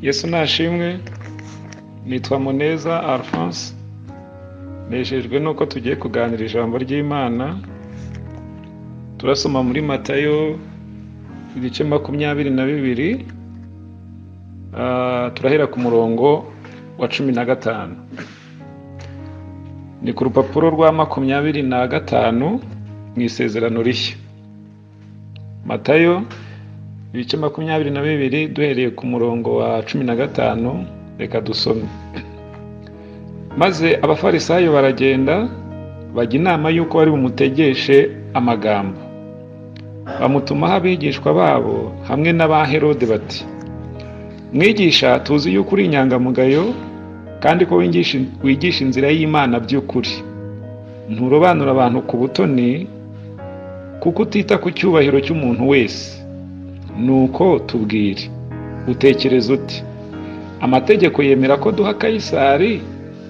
Yesu nashimwe. Nitwa Muneza Alphonse. Nejejwe nuko tugiye kuganira ijambo ry'Imana. Turasoma muri Matayo igice 22. Turahera ku murongo wa 15. Ni ku rupapuro rwa 25 mu isezerano rishya. Matayo ibice 22 duhereye ku murongo wa 15. Reka dusome. Maze abafarisayo baragenda bajya inama y'uko bari bumutegeshe amagambo. Bamutumaho abigishwa babo hamwe n'aba Herode bati: Mwigisha, tuzi yuko uri inyangamugayo kandi ko wigisha inzira y'Imana by'ukuri. Nturobanura abantu ku butoni kuko utita ku cyubahiro cy'umuntu wese. Nuko tubwire, utekereza uti amategeko yemera ko duha Kayisari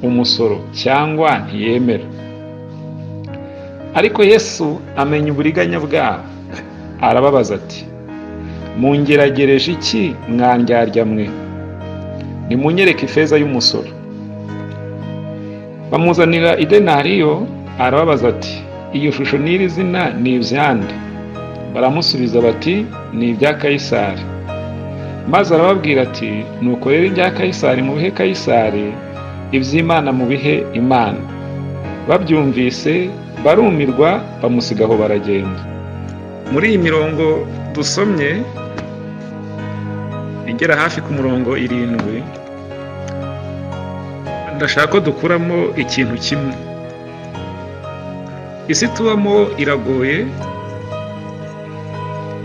umusoro cyangwa ntiyemera? Ariko Yesu amenya uburiganya bwabo, arababaza ati: Mungeragereje iki mwandyarya mwe? Nimunyereke ifeza y'umusoro. Bamuzanira idenariyo, arababaza ati: Iyo shusho n'iri zina ni ivyande? Baramusubiza bati: Ni ibya Kayisari. Maze arababwira ati: Nuko rero ibya Kayisari mu bihe Kayisari, ivy'Imana mu bihe Imana. Babyumvise barumirwa, bamusigaho baragenda. Muri iyi mirongo dusomye igera hafi ku murongo 7, ndashaka ko dukuramo ikintu kimwe. Isi tubamo iragoye.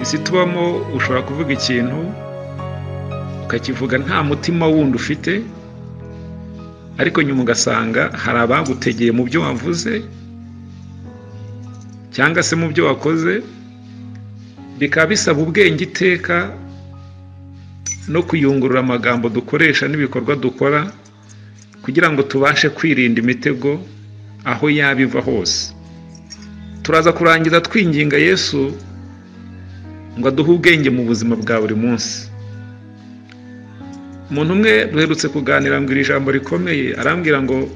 Isi tubamo ushobora kuvuga ikintu ukakivuga nta mutima wundi ufite, ariko nyuma ugasanga hari abagutegeye mu byo wavuze cyangwa se mu byo wakoze, bikaba bisaba ubwenge iteka no kuyungurura amagambo dukoresha n'ibikorwa dukora kugira ngo tubashe kwirinda imitego aho yabiva hose. Turaza kurangiza twinginga Yesu ngo aduhe ubwenge mu buzima bwa buri munsi. Umuntu umwe duherutse kuganira ngo iri jambo rikomeye, arambwira ngo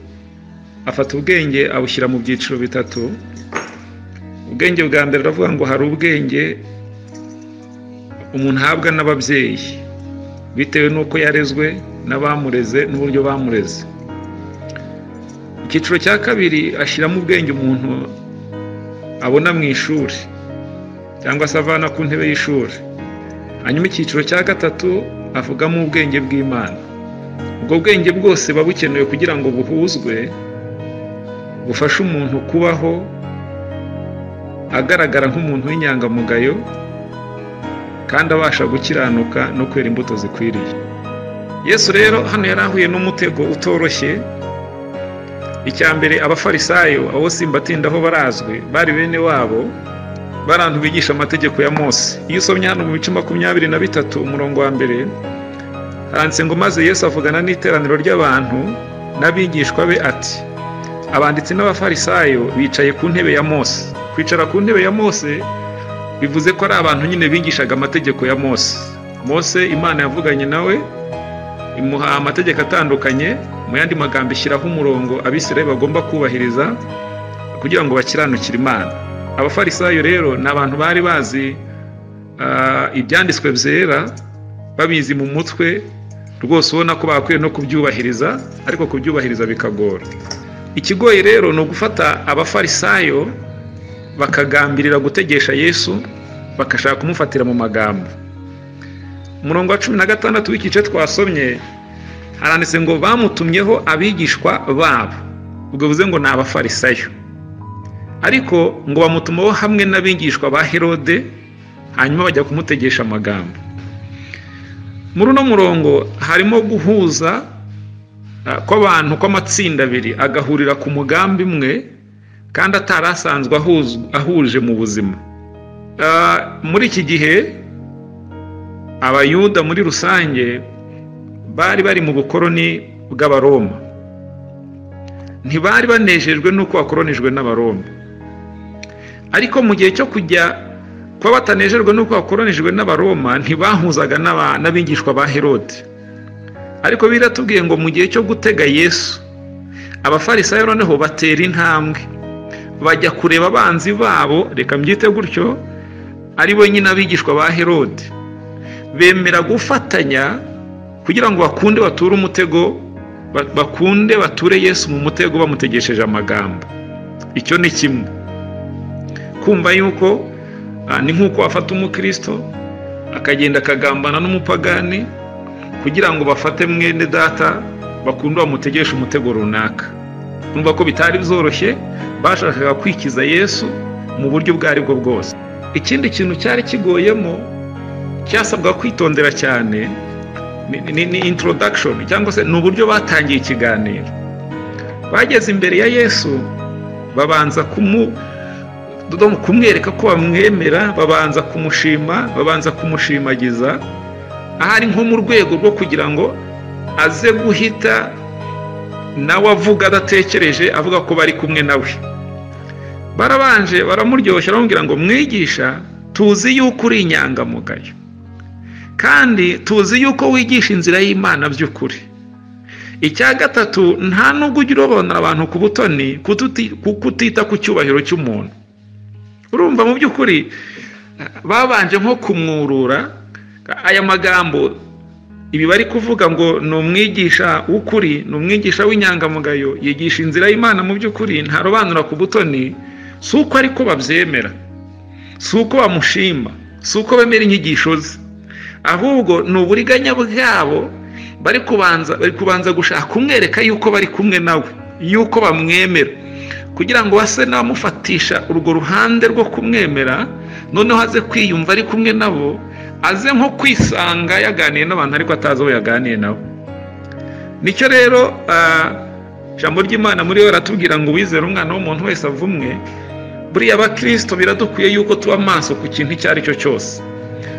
afata ubwenge abushyira mu byiciro 3. Ubwenge bwa mbere aravuga ngo hari ubwenge umuntu ahabwa n'ababyeyi bitewe n'uko yarezwe n'abamureze n'uburyo bamureze. Icyiciro cya kabiri ashyiramo ubwenge umuntu abona mu ishuri cyangwa se avana ku ntebe y'ishuri. Hanyuma icyiciro cya 3 avugamo ubwenge bw'Imana. Ubwo bwenge bwose buba bukenewe kugira ngo buhuzwe, bufashe umuntu kubaho agaragara nk'umuntu w'inyangamugayo kandi abasha gukiranuka no kwera imbuto zikwiriye. Yesu rero hano yarahuye n'umutego utoroshye. Icya mbere, abafarisayo abo simbatindaho barazwe, bari bene wabo, barantu bigisha amategeko ya Mose. Iyo usomye hano mu bice 23 umurongo wa 1, handitse ngo maze Yesu avugana n'iteraniro ry'abantu n'abigishwa be ati: Abanditsi n'abafarisayo bicaye ku ntebe ya Mose. Kwicara ku ntebe ya Mose bivuze ko ari abantu nyine bigishaga amategeko ya Mose. Mose Imana yavuganye nawe, imuha amategeko atandukanye, mu yandi magambo ishyiraho umurongo Abisirayeli bagomba kubahiriza kugira ngo bakiranukire Imana. Abafarisayo rero ni abantu bari bazi ibyanditswe byera, babizi mu mutwe rwose, ubona ko bakwiye no kubyubahiriza, ariko kubyubahiriza bikagora. Ikigoye rero ni ugufata abafarisayo bakagambirira gutegesha Yesu, bakashaka kumufatira mu magambo. Umurongo wa 16 w'ikice twasomye haranditse ngo bamutumyeho abigishwa babo. Ubwo bivuze ngo ni abafarisayo, ariko ngo bamutumaho hamwe n'abigishwa ba Herode, hanyuma bajya kumutegesha amagambo. Muri uno murongo harimo guhuza kw'abantu kw'amatsinda abiri agahurira ku mugambi umwe kandi atarasanzwe ahuje mu buzima. Muri iki gihe abayuda muri rusange bari mu bukoroni bw'Abaroma. Ntibari banejejwe n'uko bakoronijwe n'Abaroma, ariko mu gihe cyo kujya kuba batanejejwe n'uko bakoronijwe n'Abaroma, ntibahuzaga n'abigishwa ba Herode. ariko biratubwiye ngo mu gihe cyo gutega Yesu abafarisayo noneho batera intambwe bajya kureba abanzi babo, reka mbyite gutyo, ari bo nyine abigishwa ba Herode, bemera gufatanya kugira ngo bakunde bature umutego, bakunde bature Yesu mu mutego bamutegesheje amagambo. Icyo ni kimwe. Kumva yuko ni nk'uko wafata umukristo akagenda akagambana n'umupagani kugira ngo bafate mwene data bakunda bamutegesha umutego runaka. Numva ko bitari byoroshye, bashakaga kwikiza Yesu mu buryo bwari bwo bwose. Ikindi kintu cyari kigoyemo cyasabwa kwitondera cyane ni introduction, cyangwa se n'uburyo batangiye ikiganiro. Bageze imbere ya Yesu babanza kumwereka ko bamwemera, babanza kumushima, babanza kumushimagiza, ahari nko mu rwego rwo kugira ngo aze guhita nawe avuga adatekereje, avuga ko bari kumwe nawe. Barabanje baramuryoshya baramubwira ngo mwigisha, tuzi yuko uri inyangamugayo kandi tuzi yuko wigisha inzira y'Imana by'ukuri. Icya gatatu, nta nubwo ugira ubonera abantu ku butoni kuko utita ku cyubahiro cy'umuntu. Urumva mu by'ukuri babanje nko kumwurura aya magambo. Ibi bari kuvuga ngo ni umwigisha w'ukuri, ni umwigisha w'inyangamugayo, yigisha inzira y'Imana mu by'ukuri, ntarobanura ku butoni, si uko ariko babyemera, si uko bamushima, si uko bemera inyigisho ze, ahubwo ni uburiganya bwabo. Bari kubanza gushaka kumwereka yuko bari kumwe nawe, yuko bamwemera, kugira ngo base n'abamufatisha urwo ruhande rwo kumwemera, noneho aze kwiyumva ari kumwe nabo, aze nko kwisanga yaganiye n'abantu ariko atazi aho yaganiye nabo. Nicyo rero ijambo ry'Imana muri yo ratubwira ngo uwizera umwana w'umuntu wese avumwe. Buriya abakristo biradukwiye yuko tuba maso ku kintu icyo ari cyo cyose,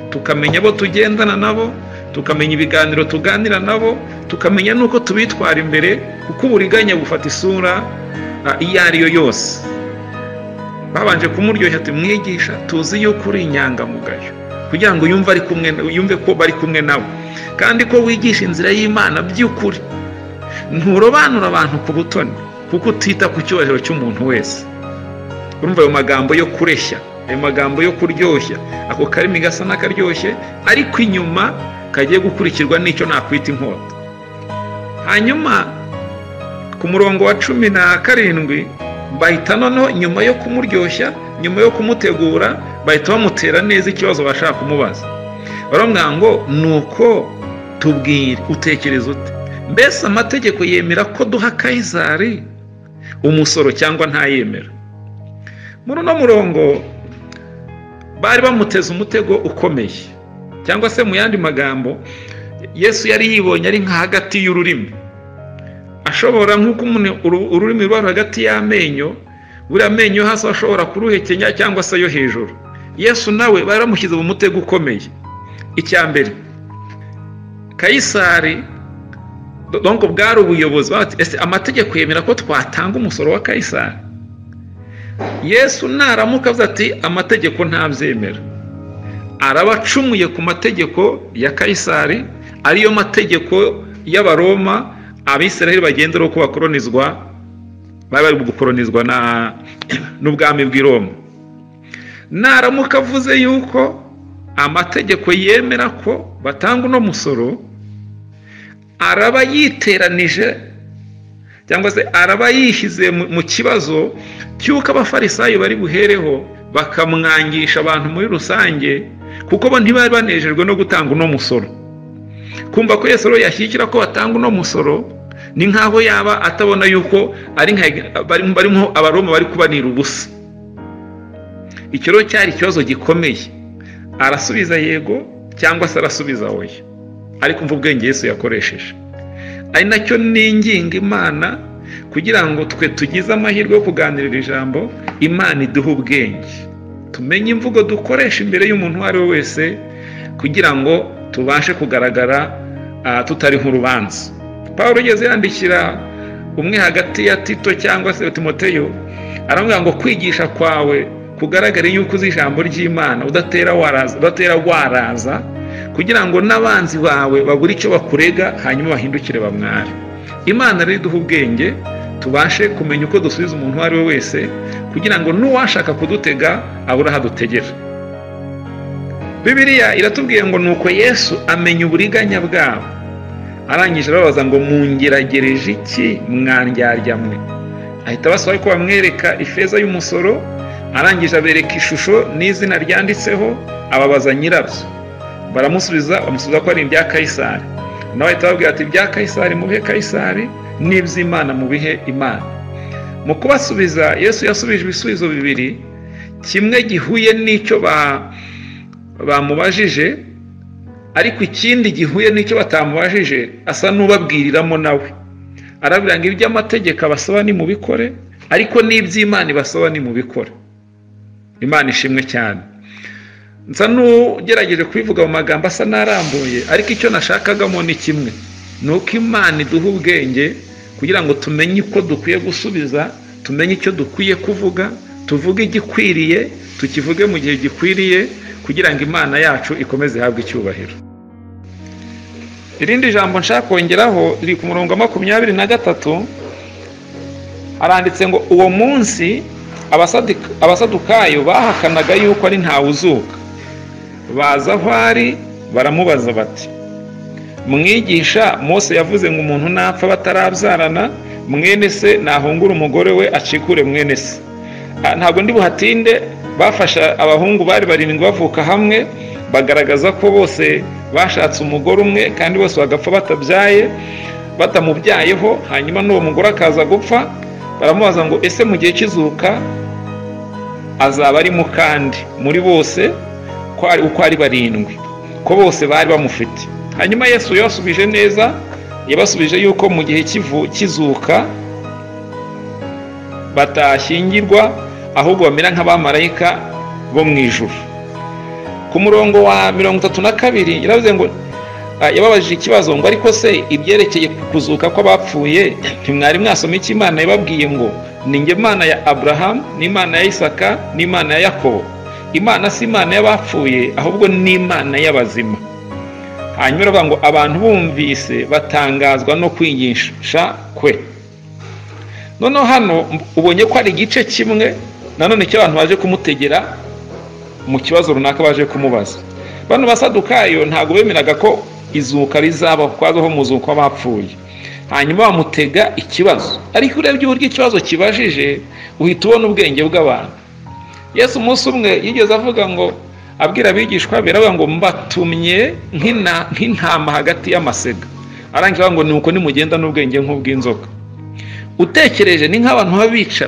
tukamenya abo tugendana nabo, tukamenya ibiganiro tuganira nabo, tukamenya nuko tubitwara imbere, kuko uburiganya bufata isura iyo ari yo yose. Babanje kumuryoshya ati mwigisha, tuzi yuko uri inyangamugayo, kugira ngo yumve ko bari kumwe nawe, kandi ko wigisha inzira y'Imana by'ukuri, nturobanura abantu ku butoni kuko utita ku cyubahiro cy'umuntu wese. Urumva ayo magambo yo kureshya, ayo magambo yo kuryoshya, ako karimi gasa n'akaryoshye ariko inyuma kagiye gukurikirwa n'icyo nakwita inkota. Hanyuma ku murongo wa 17 bahita noneho nyuma yo kumuryoshya, nyuma yo kumutegura, bahita bamutera neza ikibazo bashaka kumubaza. Baramubwira ngo nuko tubwire, utekereza ute? Mbese amategeko yemera ko duha Kayisari umusoro cyangwa ntayemera? Muri uno murongo bari bamuteze umutego ukomeye, cyangwa se mu yandi magambo Yesu yari yibonye ari nka hagati y'ururimi. Ashobora nk'uko ururimi ruba hagati y'amenyo, buri amenyo hasi ashobora kuruhekenya cyangwa se yo hejuru. Yesu nawe baramushyize mu mutego ukomeye. Icya mbere, Kayisari donc bwari ubuyobozi, bati ese amategeko yemera ko twatanga umusoro wa Kayisari? Yesu naramuka avuze ati amategeko ntabyemera, arabacumuye ku mategeko ya Kayisari, ariyo mategeko y'Abaroma Abisiraheli bagendera uko bakoronizwa, bari gukoronizwa n'ubwami bw'i Roma. Naramuka avuze yuko amategeko yemera ko batanga uno musoro, araba yiteranije cyangwa se araba yishyize mu kibazo cy'uko abafarisayo bari buhereho bakamwangisha abantu muri rusange, kuko bo ntibari banejejwe no gutanga uno musoro. Kumva ko Yesu yashyikira ko batanga uno musoro, ni nkaho yaba atabona yuko ari barimo Abaroma bari kubanira ubusa. Icyo rero cyari ikibazo gikomeye. Arasubiza yego cyangwa se arasubiza oya, ariko mva ubwenge Yesu yakoresheje. Ari nacyo ninginga Imana kugira ngo twe tugize amahirwe yo kuganirira ijambo, Imana iduhe ubwenge, tumenye imvugo dukoresha imbere y'umuntu uwo ari we wese, kugira ngo tubashe kugaragara tutari nk'urubanza. Pawulo yigeze yandikira umwe hagati ya Tito cyangwa se Timoteyo, aramubwira ngo kwigisha kwawe kugaragara yuko uzi ijambo ry'Imana, udatera waraza, kugira ngo n'abanzi bawe babure icyo bakurega hanyuma bahindukire bamware. Imana rero iduha ubwenge tubashe kumenya uko dusubiza umuntu uwo ari we wese, kugira ngo n'uwashaka kudutega abura hadutegera. Bibiliya iratubwiye ngo nuko Yesu amenya uburiganya bwabo, arangije arababaza ngo mungeragereje iki mwandyarya mwe? Ahita abasaba ko bamwereka ifeza y'umusoro, arangije abereka ishusho n'izina ryanditseho, ababaza nyirabyo. Baramusubiza ko ari ibya Kayisari. Nawe ahita ababwira ati ibya Kayisari mubihe Kayisari, n'iby'Imana mubihe Imana. Mu kubasubiza Yesu yasubije ibisubizo bibiri, kimwe gihuye n'icyo bamubajije, ariko ikindi gihuye n'icyo batamubajije asa n'ubabwiriramo nawe. Arabwira ngo iby'amategeko abasaba ni mubikore, ariko n'iby'Imana ibasaba ni mubikore. Imana ishimwe cyane. Nsa n'ugerageje kubivuga mu magambo asa n'arambuye, ariko icyo nashakagamo ni kimwe, ni uko Imana iduha ubwenge kugira ngo tumenye uko dukwiye gusubiza, tumenye icyo dukwiye kuvuga, tuvuge igikwiriye, tukivuge mu gihe gikwiriye, kugira ngo Imana yacu ikomeze ihabwe icyubahiro. Irindi jambo nshaka kongeraho riri ku murongo wa 23, haranditse ngo uwo munsi abasadukayo bahakanaga yuko ari ntawe uzuka. Baza aho ari baramubaza bati, mwigisha, Mose yavuze ngo umuntu napfa batarabyarana, mwene se nahungura umugore we acikure mwene se. Ntabwo ndi buhatinde. Bafasha abahungu bari 7 bavuka hamwe, bagaragaza ko bose bashatse umugore umwe kandi bose bagapfa batabyaye, batamubyayeho. Hanyuma n'uwo mugore akaza gupfa, baramubaza ngo ese mu gihe kizuka azaba ari mu kandi muri bose uko ari 7, ko bose bari bamufite. Hanyuma Yesu yasubije neza, yabasubije yuko mu gihe kizuka batashyingirwa, ahubwo bamera nk'abamarayika bo mu ijuru. Ku murongo wa 32 yaravuze ngo yababajije ikibazo ngo ariko se ibyerekeye kuzuka kw'abapfuye ntimwari mwasoma iki Imana yababwiye ngo ni nge Imana ya Abraham, n'Imana ya Isaka, n'Imana ya Yakobo? Imana si Imana y'abapfuye, ahubwo ni Imana y'abazima. Hanyuma aravuga ngo abantu bumvise batangazwa no kwigisha kwe. Noneho hano ubonye ko ari igice kimwe nanone cy'abantu baje kumutegera mu kibazo runaka baje kumubaza. Bano basadukayo ntago bemeraga ko izuka rizaba kwazaho muzuko w'abapfuye. Hanyuma bamutega ikibazo, ariko urebye uburyo ikibazo kibajije uhita ubona ubwenge bw'abantu. Yesu umunsi umwe yigeze avuga ngo abwira abigishwa beravuga ngo mbatumye nk'intama hagati y'amasega, arangira ngo nuko nimugenda n'ubwenge nk'ubw'inzoka. Utekereje ni nk'abantu babica,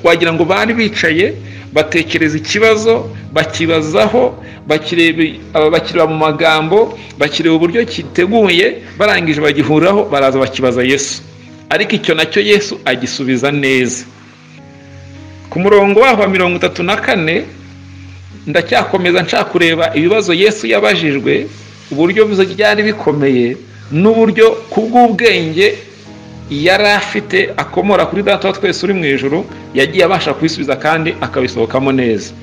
wagira ngo bari bicaye batekereza ikibazo, bakibazaho, bakireba mu magambo, bakireba uburyo kiteguye, barangije bagihuraho, baraza bakibaza Yesu. Ariko icyo nacyo Yesu agisubiza neza. Ku murongo wa 34 ndacyakomeza nshaka kureba ibibazo Yesu yabajijwe, uburyo byari bikomeye, n'uburyo kubw'ubwenge yari afite akomora kuri Data wa twese uri mu ijuru, yagiye abasha kubisubiza kandi akabisohokamo neza.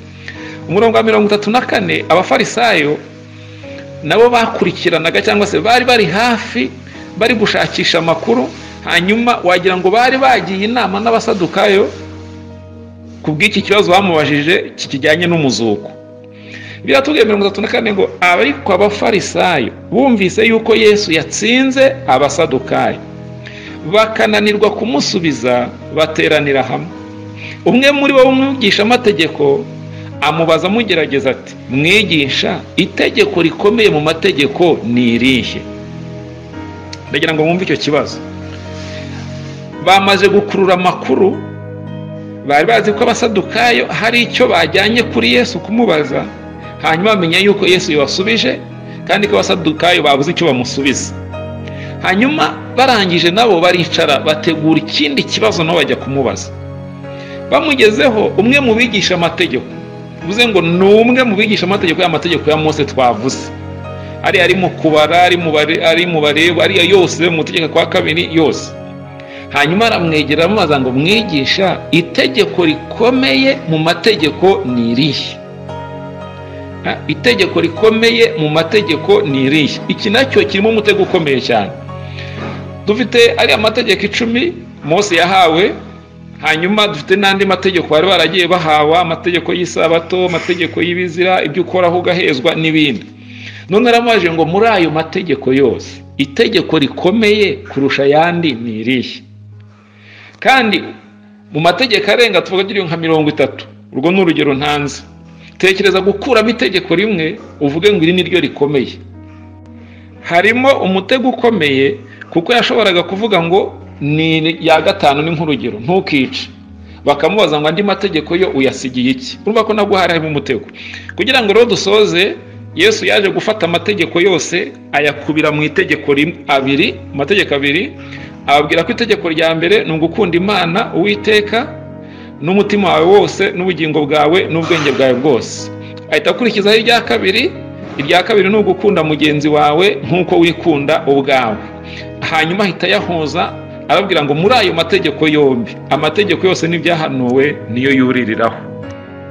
Umurongo wa 34, abafarisayo nabo bakurikiranaga cyangwa se bari hafi, bari gushakisha amakuru. Hanyuma wagira ngo bari bagiye inama n'abasadukayo kubw'iki kibazo bamubajije kijyanye n'umuzuko. Biratubwiye 34 ngo ariko abafarisayo bumvise yuko Yesu yatsinze abasadukayo, bakananirwa kumusubiza, bateranira hamwe. Umwe muri bo umwigisha amategeko amubaza mugerageza ati, mwigisha, itegeko rikomeye mu mategeko ni irihe? Ndagira ngo mwumve icyo kibazo. Bamaze gukurura amakuru, bari bazi ko abasadukayo hari icyo bajyanye kuri Yesu kumubaza, hanyuma bamenya yuko Yesu yabasubije kandi ko abasadukayo babuze icyo bamusubiza. Hanyuma barangije nabo baricara bategura ikindi kibazo nabo bajya kumubaza. Bamugezeho umwe mu bigisha amategeko, uvuze ngo ni umwe mu bigisha amategeko y'amategeko ya Mose twavuze, ari mu kubara, ari mu bareba, ari yose mu tegeko kwa kabiri yose. Hanyuma aramwegera amubaza ngo mwigisha, itegeko rikomeye mu mategeko ni irihe? itegeko rikomeye mu mategeko ni irihe. Iki nacyo kirimo umutego ukomeye cyane. Dufite ari amategeko 10 Mose yahawe, hanyuma dufite n'andi mategeko bari baragiye bahawa, amategeko y'isabato, amategeko y'ibizira, ibyo ukoraho ugahezwa n'ibindi. None ramaje ngo muri ayo mategeko yose itegeko rikomeye kurusha yandi ni irihe. Kandi mu mategeko arenga tuvuga nka 30, urwo n'urugero ntanze. Tekereza gukuramo itegeko rimwe uvuge ngo iri ni ryo rikomeye. Harimo umutego ukomeye kuko yashoboraga kuvuga ngo ni ya 5 ni nk'urugero ntukice, bakamubaza ngo andi mategeko yo uyasigiye iki. Urumva ko nabwo harimo umutego. Kugira ngo rero dusoze, Yesu yaje gufata amategeko yose ayakubira mu itegeko abiri, amategeko abiri. Ababwira ko itegeko rya mbere ni ugukunda Imana Uwiteka n'umutima wawe wose n'ubugingo bwawe n'ubwenge bwawe bwose. Ahita akurikizaho irya kabiri ni ugukunda mugenzi wawe nk'uko wikunda ubwawe. Hanyuma ahita yahoza arabwira ngo muri ayo mategeko yombi, amategeko yose n'ibyahanuwe niyo yuririraho.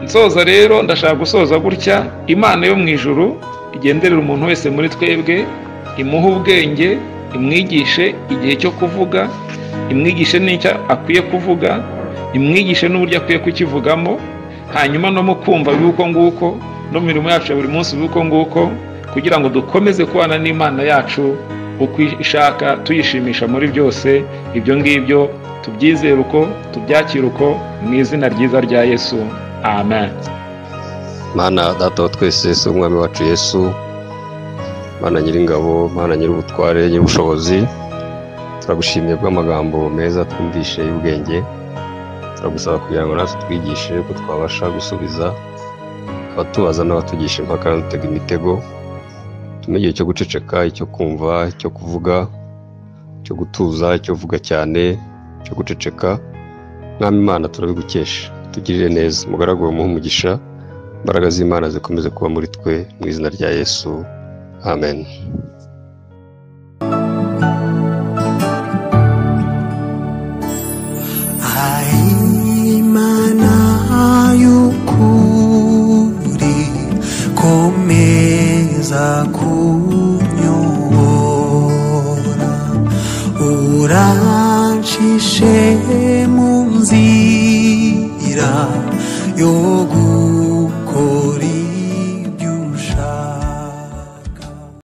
Nsoza rero ndashaka gusoza gutya, Imana yo mu ijuru igenderera umuntu wese muri twebwe, imuha ubwenge, imwigishe igihe cyo kuvuga, imwigishe n'icyo akwiye kuvuga, imwigishe n'uburyo akwiye kukivugamo, hanyuma no mu kumva yuko nguko no mu mirimo yacu ya buri munsi yuko nguko, kugira ngo dukomeze kubana n'Imana yacu uko ishaka, tuyishimisha muri byose. Ibyo ngibyo tubyizere uko, tubyakira uko, mu izina ryiza rya Yesu, amen. Mana data wa twese, se umwami wacu Yesu, Mana nyiringabo, Mana nyirubutware, nyirubushobozi, turagushimiye bw'amagambo meza twumvishe y'ubwenge. Turagusaba kugira ngo natwe twigishe ko twabasha gusubiza abatubaza n'abatugisha impaka n'udutega imitego. Tumenye icyo guceceka, icyo kumva, icyo kuvuga, icyo gutuza, icyo kuvuga cyane, icyo guceceka. Mwami Imana turabigukesha, tugirire neza. Mugaragu wawe umuhe umugisha, imbaraga z'Imana zikomeze kuba muri twe, mu izina rya Yesu, amen. Imana y'ukuri komeza kunyobora, urancishe mu nzira yo